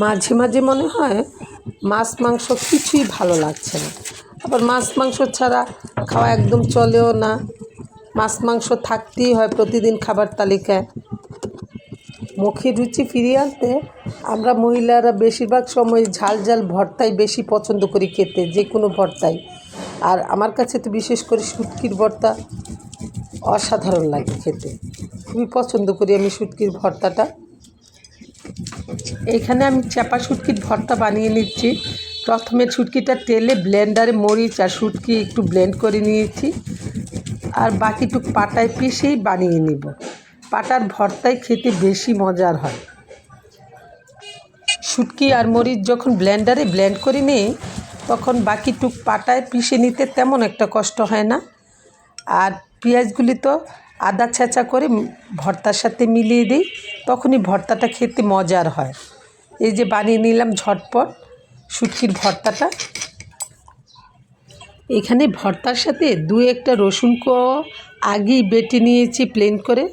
মাঝে মাঝে মনে হয় মাছ মাংস কিছুই ভালো লাগছে না, আবার মাছ মাংস ছাড়া খাওয়া একদম চলেও না। মাছ মাংস থাকতেই হয় প্রতিদিন খাবার তালিকায়। মুখে রুচি ফিরিয়ে আনতে আমরা মহিলারা বেশিরভাগ সময় ঝাল ঝাল ভর্তাই বেশি পছন্দ করি খেতে, যে কোনো ভর্তাই। আর আমার কাছে তো বিশেষ করে শুটকির ভর্তা অসাধারণ লাগে খেতে, খুবই পছন্দ করি আমি শুটকির ভর্তাটা। এইখানে আমি চাপা শুটকির ভর্তা বানিয়ে নিচ্ছি। প্রথমে শুটকিটা তেলে ব্লেন্ডারে মরিচ আর শুটকি একটু ব্লেন্ড করে নিয়েছি, আর বাকিটুক পাটায় পিষেই বানিয়ে নিব। পাটার ভর্তায় খেতে বেশি মজার হয়। শুটকি আর মরিচ যখন ব্লেন্ডারে ব্লেন্ড করে নিই, তখন বাকিটুক পাটায় পিষে নিতে তেমন একটা কষ্ট হয় না। আর পেঁয়াজগুলি তো আদা ছেঁচা করে ভর্তার সাথে মিলিয়ে দিই, তখনই ভর্তাটা খেতে মজার হয়। এই যে বানিয়ে নিলাম ঝটপট শুটকির ভর্তাটা। এখানে ভর্তার সাথে দু একটা রসুনকেও আগেই বেটে নিয়েছি প্লেন করে।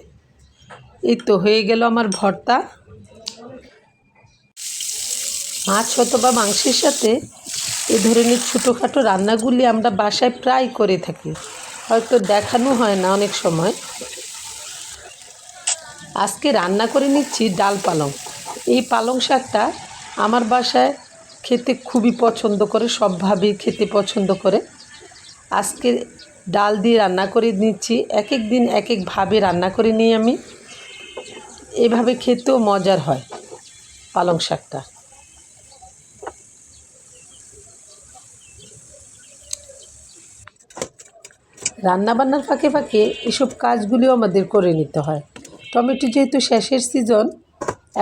এই তো হয়ে গেল আমার ভর্তা। মাছ অথবা মাংসের সাথে এ ধরনের ছোটোখাটো রান্নাগুলি আমরা বাসায় প্রায় করে থাকি, হয়তো দেখানো হয় না অনেক সময়। আজকে রান্না করে নিচ্ছি ডাল পালং। এই পালং শাকটা আমার বাসায় খেতে খুবই পছন্দ করে, সবভাবেই খেতে পছন্দ করে। আজকে ডাল দিয়ে রান্না করে নিচ্ছি, এক এক দিন এক একভাবে রান্না করে নিই আমি। এভাবে খেতেও মজার হয় পালং শাকটা। রান্নাবান্নার ফাঁকে ফাঁকে এসব কাজগুলিও আমাদের করে নিতে হয়। টমেটো যেহেতু শেষের সিজন,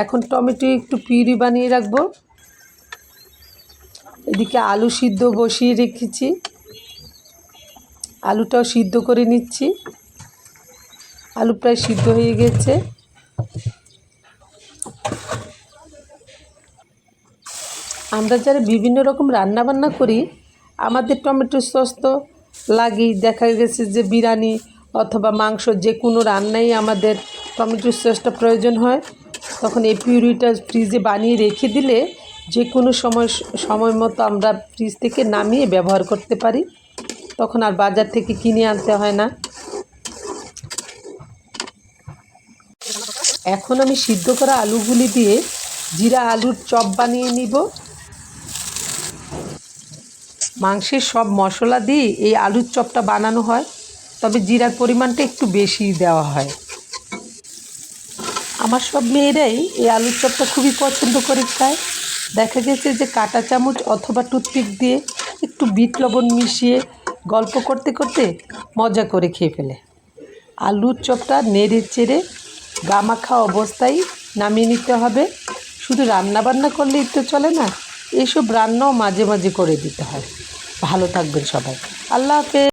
এখন টমেটো একটু পিউরি বানিয়ে রাখবো। এদিকে আলু সিদ্ধ বসিয়ে রেখেছি, আলুটাও সিদ্ধ করে নিচ্ছি। আলু প্রায় সিদ্ধ হয়ে গেছে। আমরা যারা বিভিন্ন রকম রান্নাবান্না করি, আমাদের টমেটো সস তো লাগেই। দেখা গেছে যে বিরিয়ানি অথবা মাংস যে কোনো রান্নাই আমাদের টমেটো সসটা প্রয়োজন হয়। তখন এই পিউরিটা ফ্রিজে বানিয়ে রেখে দিলে যে কোনো সময় মতো আমরা ফ্রিজ থেকে নামিয়ে ব্যবহার করতে পারি, তখন আর বাজার থেকে কিনে আনতে হয় না। এখন আমি সিদ্ধ করা আলুগুলি দিয়ে জিরা আলুর চপ বানিয়ে নিব। মাংসের সব মশলা দিয়ে এই আলুর চপটা বানানো হয়, তবে জিরার পরিমাণটা একটু বেশি দেওয়া হয়। আমার সব মেয়েরাই এই আলুর চপটা খুবই পছন্দ করে খায়। দেখা গেছে যে কাঁটা চামচ অথবা টুথপিক দিয়ে একটু বিট লবণ মিশিয়ে গল্প করতে করতে মজা করে খেয়ে ফেলে। আলুর চপটা নেড়ে চেড়ে গামাখা অবস্থায় নামিয়ে নিতে হবে। শুধু রান্নাবান্না করলেই তো চলে না, এইসব রান্নাও মাঝে মাঝে করে দিতে হয়। ভালো থাকবেন সবাই। আল্লাহ হাফেজ।